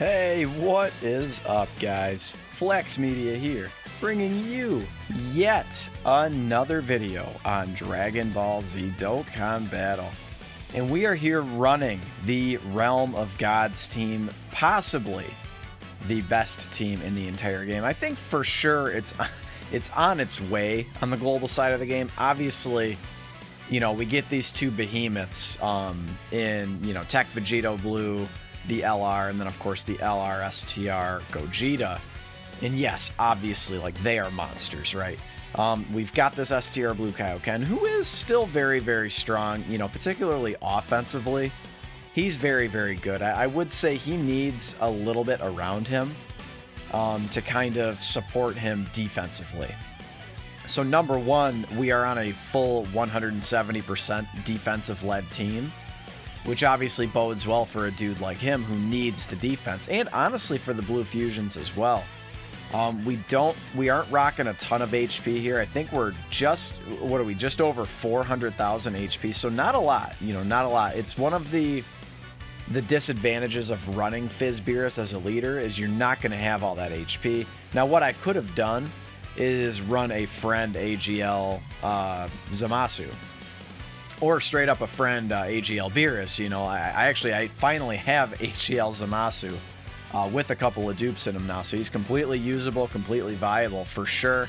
Hey, what is up, guys? Flex Media here, bringing you yet another video on Dragon Ball Z Dokkan Battle. And we are here running the Realm of Gods team, possibly the best team in the entire game. I think for sure it's on its way on the global side of the game. Obviously, you know, we get these two behemoths in, you know, Tech Vegito Blue, the LR, and then of course the LR STR Gogeta. And yes, obviously, like, they are monsters, right? We've got this STR Blue Kaioken, who is still very, very strong, you know, particularly offensively. He's very, very good. I would say he needs a little bit around him to kind of support him defensively. So number one, we are on a full 170% defensive-led team, which obviously bodes well for a dude like him who needs the defense, and honestly for the Blue Fusions as well. We aren't rocking a ton of HP here. I think we're just, what are we, just over 400,000 HP, so not a lot, you know, not a lot. It's one of the disadvantages of running Fizbeerus as a leader is you're not going to have all that HP. Now, what I could have done is run a friend AGL Zamasu, or straight up a friend AGL Beerus. You know, I finally have AGL Zamasu with a couple of dupes in him now, so he's completely usable, completely viable for sure.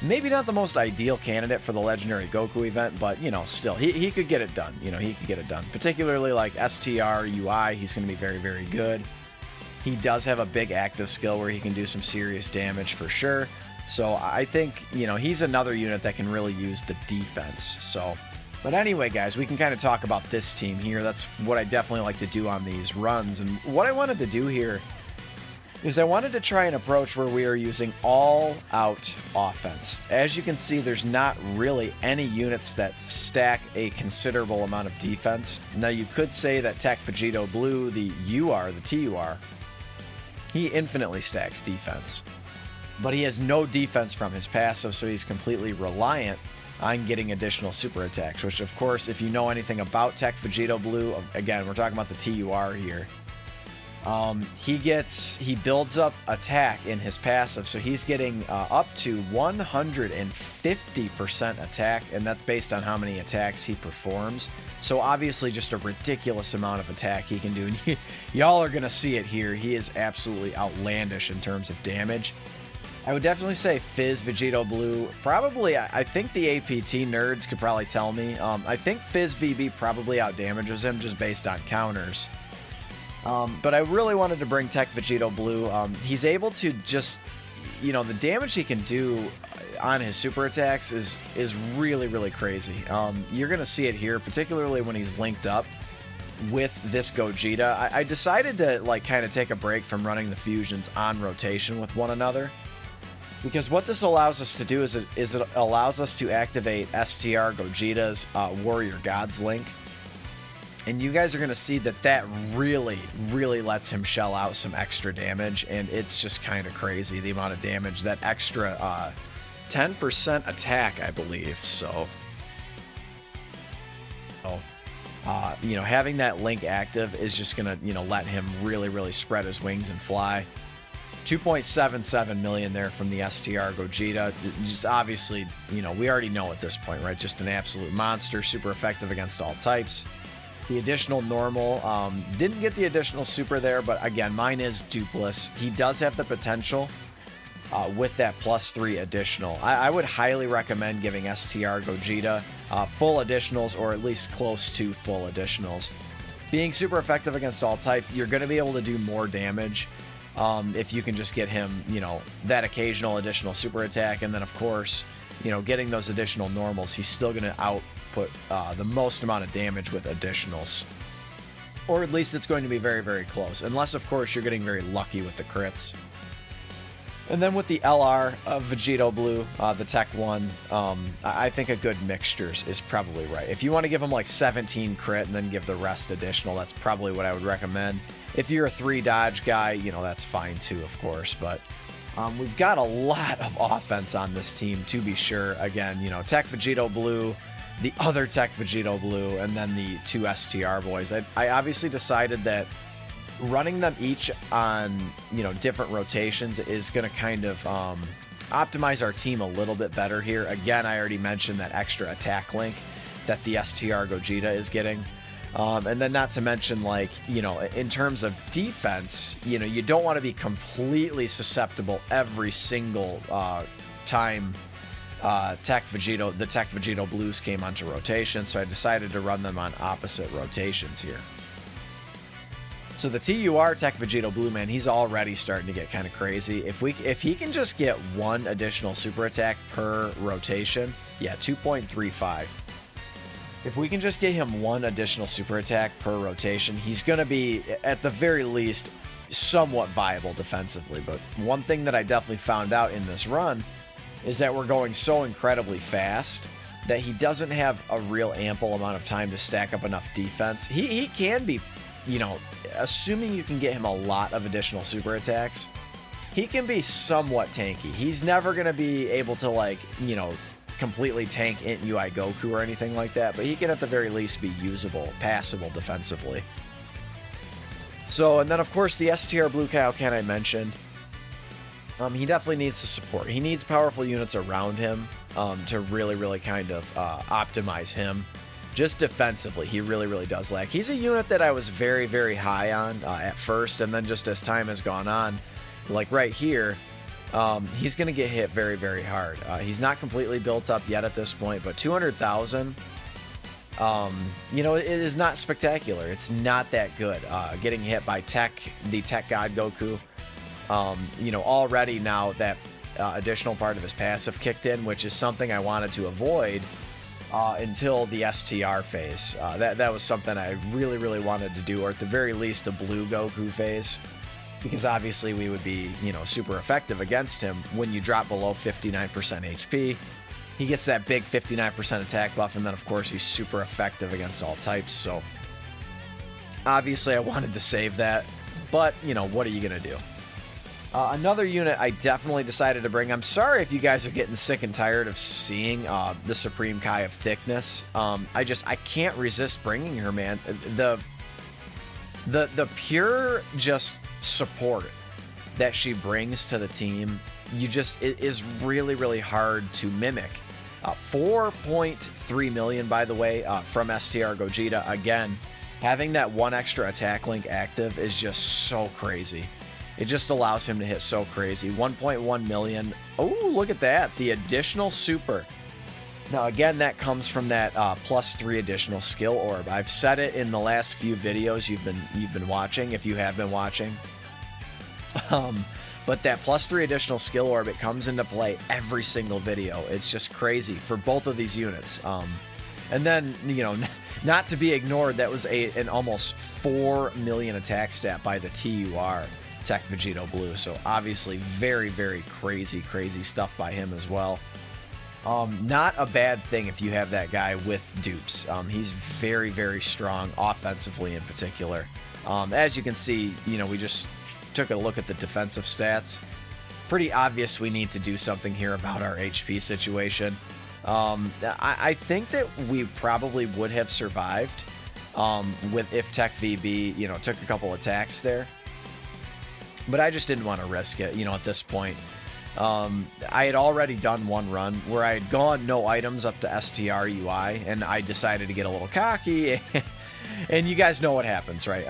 Maybe not the most ideal candidate for the Legendary Goku event, but, you know, still, he could get it done. You know, he could get it done. Particularly like STR UI, he's going to be very, very good. He does have a big active skill where he can do some serious damage for sure. So I think, you know, he's another unit that can really use the defense. So, but anyway, guys, we can kind of talk about this team here. That's what I definitely like to do on these runs. And what I wanted to do here is I wanted to try an approach where we are using all-out offense. As you can see, there's not really any units that stack a considerable amount of defense. Now, you could say that Tech Vegito Blue, the UR, the TUR, he infinitely stacks defense. But he has no defense from his passive, so he's completely reliant on getting additional super attacks, which, of course, if you know anything about Tech Vegito Blue, again, we're talking about the TUR here, he builds up attack in his passive, so he's getting up to 150% attack, and that's based on how many attacks he performs. So obviously just a ridiculous amount of attack he can do, and y'all are going to see it here. He is absolutely outlandish in terms of damage. I would definitely say Fizz Vegito Blue, probably, I think the APT nerds could probably tell me. I think Fizz VB probably outdamages him just based on counters. But I really wanted to bring Tech Vegito Blue. He's able to just, you know, the damage he can do on his super attacks is really, really crazy. You're going to see it here, particularly when he's linked up with this Gogeta. I decided to, like, kind of take a break from running the fusions on rotation with one another, because what this allows us to do is it allows us to activate STR Gogeta's Warrior Gods link. And you guys are going to see that that really, really lets him shell out some extra damage. And it's just kind of crazy, the amount of damage, that extra 10% attack, I believe. So, you know, having that link active is just going to, you know, let him really, really spread his wings and fly. 2.77 million there from the STR Gogeta. Just obviously, you know, we already know at this point, right? Just an absolute monster, super effective against all types. The additional normal, didn't get the additional super there, but again, mine is dupeless. He does have the potential with that +3 additional. I would highly recommend giving STR Gogeta full additionals, or at least close to full additionals. Being super effective against all type, you're going to be able to do more damage if you can just get him, you know, that occasional additional super attack. And then, of course, you know, getting those additional normals, he's still going to output the most amount of damage with additionals. Or at least it's going to be very, very close. Unless, of course, you're getting very lucky with the crits. And then with the LR of Vegito Blue, the Tech 1, I think a good mixture is probably right. If you want to give him like 17 crit and then give the rest additional, that's probably what I would recommend. If you're a 3 dodge guy, you know, that's fine too, of course. But we've got a lot of offense on this team, to be sure. Again, you know, Tech Vegito Blue, the other Tech Vegito Blue, and then the 2 STR boys. I obviously decided that running them each on, different rotations is going to kind of optimize our team a little bit better here. Again, I already mentioned that extra attack link that the STR Gogeta is getting. And then not to mention, like, in terms of defense, you don't want to be completely susceptible every single time the Tech Vegito Blues came onto rotation, so I decided to run them on opposite rotations here. So the TUR Tech Vegito Blue, man, he's already starting to get kind of crazy. If he can just get one additional super attack per rotation, yeah, 2.35. If we can just get him one additional super attack per rotation, he's going to be, at the very least, somewhat viable defensively. But one thing that I definitely found out in this run is that we're going so incredibly fast that he doesn't have a real ample amount of time to stack up enough defense. He can be, assuming you can get him a lot of additional super attacks, he can be somewhat tanky. He's never going to be able to, like, completely tank Int UI Goku or anything like that, but he can at the very least be usable, passable defensively. So, and then of course the STR Blue Kaioken I mentioned, he definitely needs to support. He needs powerful units around him to really kind of optimize him. Just defensively, he really does lack. He's a unit that I was very high on at first, and then just as time has gone on, like right here, he's going to get hit very hard. He's not completely built up yet at this point, but 200,000, it is not spectacular. It's not that good. Getting hit by the Tech God Goku, already now that additional part of his passive kicked in, which is something I wanted to avoid until the STR phase. That was something I really wanted to do, or at the very least the Blue Goku phase. Because obviously we would be, super effective against him when you drop below 59% HP. He gets that big 59% attack buff, and then of course he's super effective against all types. So obviously I wanted to save that, but what are you gonna do? Another unit I definitely decided to bring. I'm sorry if you guys are getting sick and tired of seeing the Supreme Kai of Thickness. I can't resist bringing her, man. The pure just support that she brings to the team, it is really hard to mimic. 4.3 million, by the way, from STR Gogeta. Again, having that one extra attack link active is just so crazy. It just allows him to hit so crazy. 1.1 million. Oh, look at that. The additional super. Now, again, that comes from that +3 additional skill orb. I've said it in the last few videos you've been watching, if you have been watching. But that +3 additional skill orb, it comes into play every single video. It's just crazy for both of these units. And then, not to be ignored, that was an almost 4 million attack stat by the TUR Tech Vegito Blue. So obviously very crazy stuff by him as well. Not a bad thing if you have that guy with dupes. He's very strong offensively in particular. As you can see, we just took a look at the defensive stats. Pretty obvious we need to do something here about our HP situation. I think that we probably would have survived if Tech VB, took a couple attacks there. But I just didn't want to risk it, at this point. I had already done one run where I had gone no items up to STR UI, and I decided to get a little cocky. And you guys know what happens, right?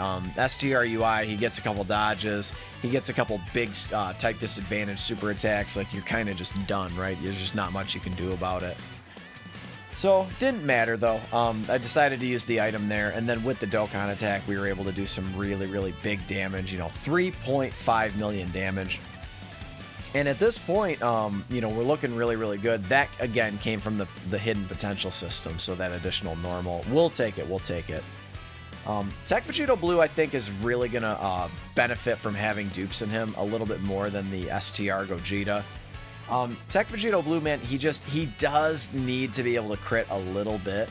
STR UI, he gets a couple dodges, he gets a couple big type disadvantage super attacks, like you're kind of just done, right? There's just not much you can do about it. So, didn't matter though. I decided to use the item there, and then with the Dokkan attack, we were able to do some really big damage, 3.5 million damage. And at this point, we're looking really good. That, again, came from the hidden potential system, so that additional normal. We'll take it. Tech Vegito Blue, I think, is really going to benefit from having dupes in him a little bit more than the STR Gogeta. Tech Vegito Blue, man, he does need to be able to crit a little bit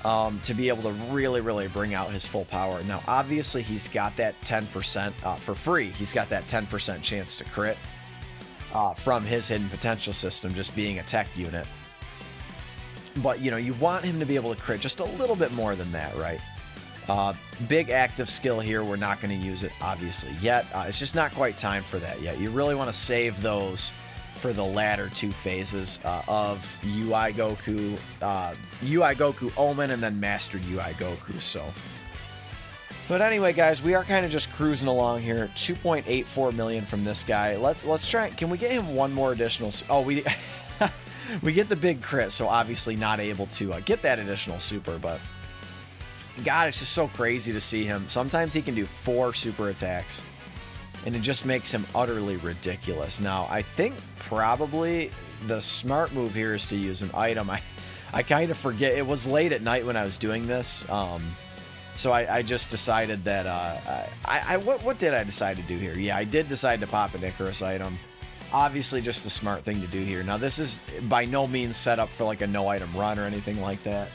to be able to really bring out his full power. Now, obviously, he's got that 10% for free. He's got that 10% chance to crit from his hidden potential system, just being a tech unit. But, you want him to be able to crit just a little bit more than that, right? Big active skill here. We're not going to use it, obviously, yet. It's just not quite time for that yet. You really want to save those for the latter two phases of UI Goku, Omen, and then Mastered UI Goku. So, but anyway, guys, we are kind of just cruising along here. 2.84 million from this guy. Let's try. Can we get him one more additional? Oh, we we get the big crit, so obviously not able to get that additional super. But God, it's just so crazy to see him. Sometimes he can do 4 super attacks, and it just makes him utterly ridiculous. Now, I think probably the smart move here is to use an item. I kind of forget. It was late at night when I was doing this, so I just decided that what did I decide to do here? Yeah, I did decide to pop an Icarus item. Obviously, just the smart thing to do here. Now, this is by no means set up for like a no item run or anything like that.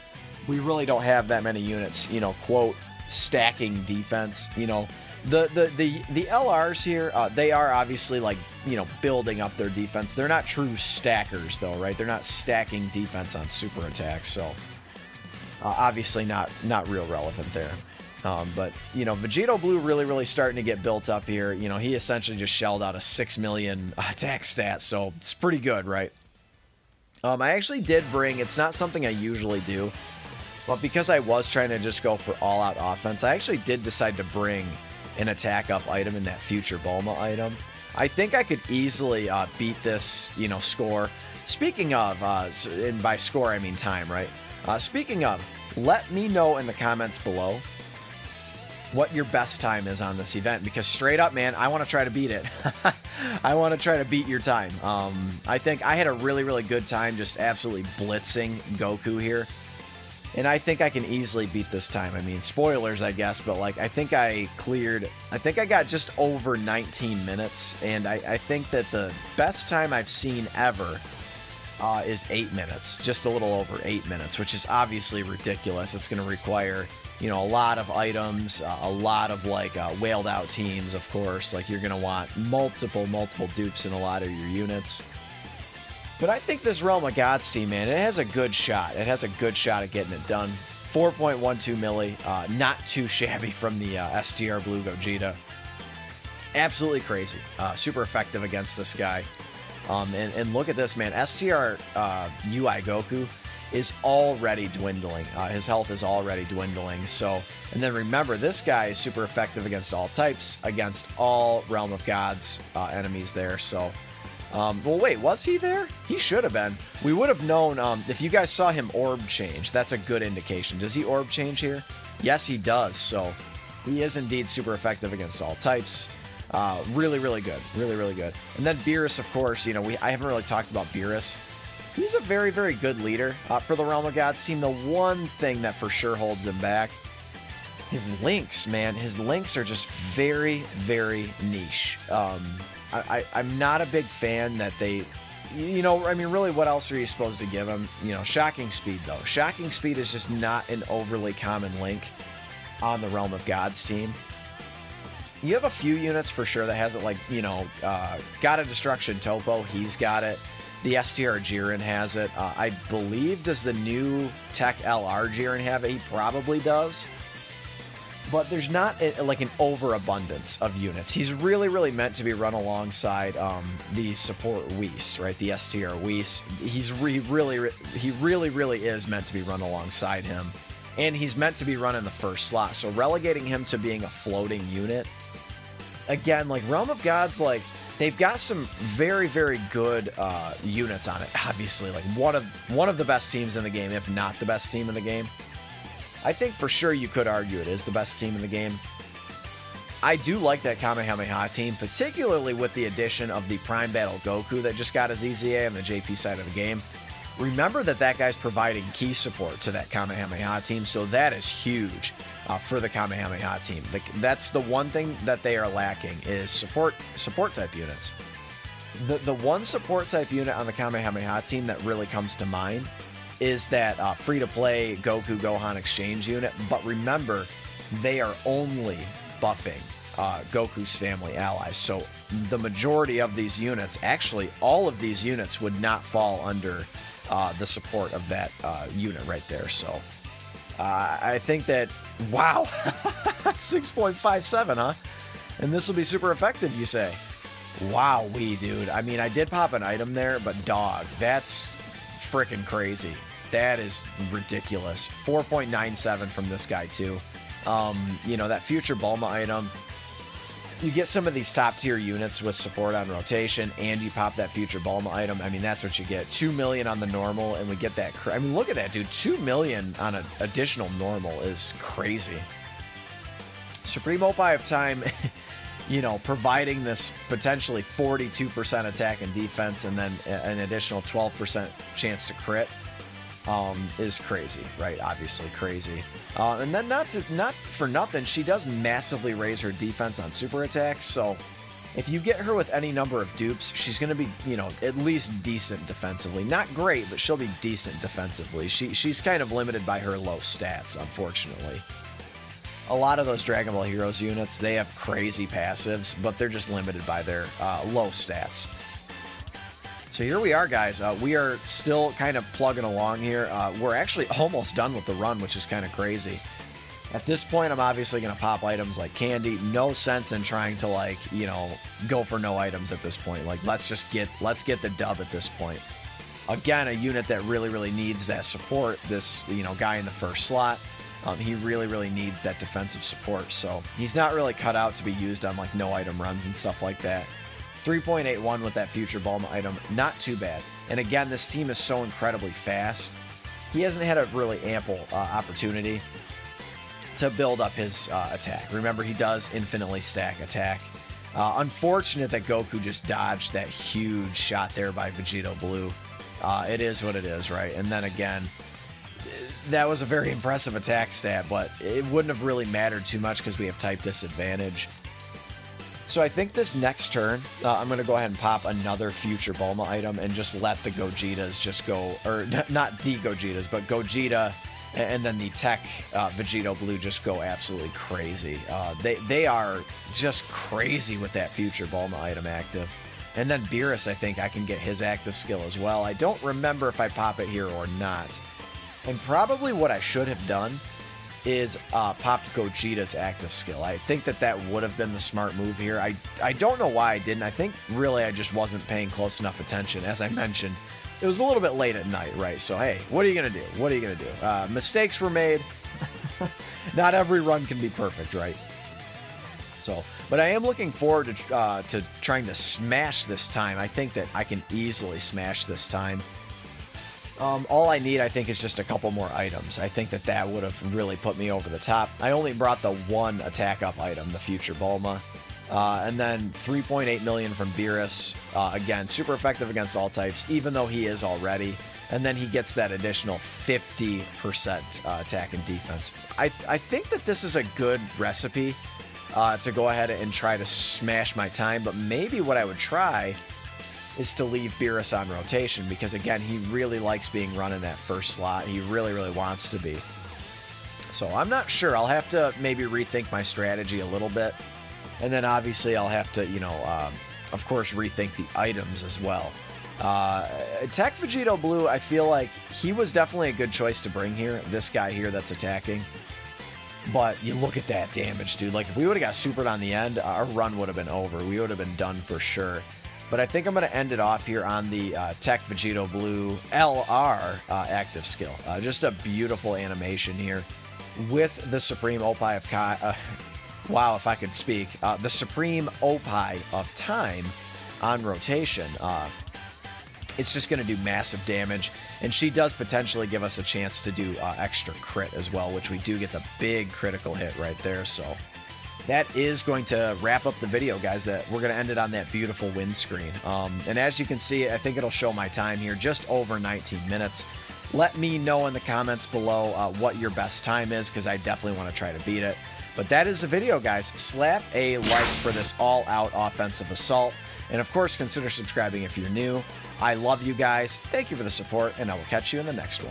We really don't have that many units, you know, quote, stacking defense. You know, the LRs here, they are obviously like, you know, building up their defense. They're not true stackers though, right? They're not stacking defense on super attacks, so obviously not real relevant there. But, you know, Vegito Blue really starting to get built up here. You know, he essentially just shelled out a 6 million attack stat, so it's pretty good, right? I actually did bring, it's not something I usually do, but because I was trying to just go for all-out offense, I actually did decide to bring an attack-up item in that future Bulma item. I think I could easily beat this, you know, score. Speaking of, and by score I mean time, right? Speaking of, let me know in the comments below what your best time is on this event, because straight up, man, I want to try to beat it. I want to try to beat your time. I think I had a really good time just absolutely blitzing Goku here, and I think I can easily beat this time. I mean, spoilers, I guess, but like I think I got just over 19 minutes, and I think that the best time I've seen ever is 8 minutes, just a little over 8 minutes, which is obviously ridiculous. It's going to require, you know, a lot of items, a lot of like whaled out teams, of course. Like you're going to want multiple dupes in a lot of your units. But I think this Realm of Gods team, man, it has a good shot. It has a good shot at getting it done. 4.12 milli, not too shabby from the STR Blue Gogeta. Absolutely crazy. Super effective against this guy. And look at this, man. STR UI Goku is already dwindling. His health is already dwindling. So, and then remember, this guy is super effective against all types, against all Realm of Gods enemies there. So, well, wait, was he there? He should have been. We would have known if you guys saw him orb change. That's a good indication. Does he orb change here? Yes, he does. So, he is indeed super effective against all types. Really good. Really good. And then Beerus, of course, you know, I haven't really talked about Beerus. He's a very good leader for the Realm of Gods team. The one thing that for sure holds him back, his links, man. His links are just very niche. I'm not a big fan that they, you know, I mean, really, what else are you supposed to give him? You know, Shocking Speed, though. Shocking Speed is just not an overly common link on the Realm of Gods team. You have a few units for sure that has it, like, you know, got a Destruction Topo. He's got it. The STR Jiren has it. I believe, does the new Tech LR Jiren have it? He probably does. But there's not like an overabundance of units. He's really meant to be run alongside the support Whis, right? The STR Whis. He really is meant to be run alongside him. And he's meant to be run in the first slot. So relegating him to being a floating unit, again, like Realm of Gods, like they've got some very good units on it. Obviously, like one of the best teams in the game, if not the best team in the game. I think for sure you could argue it is the best team in the game. I do like that Kamehameha team, particularly with the addition of the Prime Battle Goku that just got his EZA on the JP side of the game. Remember that guy's providing key support to that Kamehameha team, so that is huge for the Kamehameha team. That's the one thing that they are lacking is support type units. The one support type unit on the Kamehameha team that really comes to mind is that free-to-play Goku Gohan exchange unit, but remember, they are only buffing Goku's family allies, so the majority of these units, actually all of these units, would not fall under the support of that unit right there. So I think that Wow. 6.57, huh? And this will be super effective, you say? Wow-wee, dude. I mean, I did pop an item there, but dog, that's freaking crazy. That is ridiculous. 4.97 from this guy, too. You know, that future Bulma item, you get some of these top tier units with support on rotation, and you pop that future Bulma item. I mean, that's what you get. 2 million on the normal, and we get that. I mean, look at that, dude. 2 million on an additional normal is crazy. Supreme Opie of Time, you know, providing this potentially 42% attack and defense, and then an additional 12% chance to crit. Is crazy, right? Obviously crazy. And then not for nothing, she does massively raise her defense on super attacks. So if you get her with any number of dupes, she's going to be, you know, at least decent defensively. Not great, but she'll be decent defensively. She's kind of limited by her low stats, unfortunately. A lot of those Dragon Ball Heroes units, they have crazy passives, but they're just limited by their low stats. So here we are, guys. We are still kind of plugging along here. We're actually almost done with the run, which is kind of crazy. At this point, I'm obviously going to pop items like candy. No sense in trying to, like, you know, go for no items at this point. Like, let's get the dub at this point. Again, a unit that really needs that support. This, you know, guy in the first slot. He really needs that defensive support. So he's not really cut out to be used on, like, no item runs and stuff like that. 3.81 with that future Bulma item, not too bad. And again, this team is so incredibly fast. He hasn't had a really ample opportunity to build up his attack. Remember, he does infinitely stack attack. Unfortunate that Goku just dodged that huge shot there by Vegito Blue. It is what it is, right? And then again, that was a very impressive attack stat, but it wouldn't have really mattered too much because we have type disadvantage. So I think this next turn, I'm going to go ahead and pop another future Bulma item and just let the Gogetas just go, or not the Gogetas, but Gogeta and then the Tech Vegito Blue just go absolutely crazy. They are just crazy with that future Bulma item active. And then Beerus, I think I can get his active skill as well. I don't remember if I pop it here or not. And probably what I should have done is popped Gogeta's active skill. I think that would have been the smart move here. I don't know why I didn't. I think really I just wasn't paying close enough attention. As I mentioned, it was a little bit late at night, right? So hey, what are you going to do? What are you going to do? Mistakes were made. Not every run can be perfect, right? So, but I am looking forward to trying to smash this time. I think that I can easily smash this time. All I need, I think, is just a couple more items. I think that would have really put me over the top. I only brought the one attack up item, the future Bulma. And then 3.8 million from Beerus. Again, super effective against all types, even though he is already. And then he gets that additional 50% attack and defense. I think that this is a good recipe to go ahead and try to smash my time. But maybe what I would try is to leave Beerus on rotation, because again, he really likes being run in that first slot. He really wants to be. So I'm not sure. I'll have to maybe rethink my strategy a little bit. And then obviously I'll have to, you know, of course, rethink the items as well. Tech Vegito Blue, I feel like he was definitely a good choice to bring here. This guy here that's attacking. But you look at that damage, dude. Like, if we would have got supered on the end, our run would have been over. We would have been done for sure. But I think I'm going to end it off here on the Tech Vegito Blue LR active skill. Just a beautiful animation here with the Supreme Opie of wow, if I could speak. The Supreme Opie of Time on rotation. It's just going to do massive damage. And she does potentially give us a chance to do extra crit as well, which we do get the big critical hit right there. So that is going to wrap up the video, guys. That we're going to end it on that beautiful windscreen. And as you can see, I think it'll show my time here, just over 19 minutes. Let me know in the comments below what your best time is, because I definitely want to try to beat it. But that is the video, guys. Slap a like for this all-out offensive assault. And of course, consider subscribing if you're new. I love you guys. Thank you for the support, and I will catch you in the next one.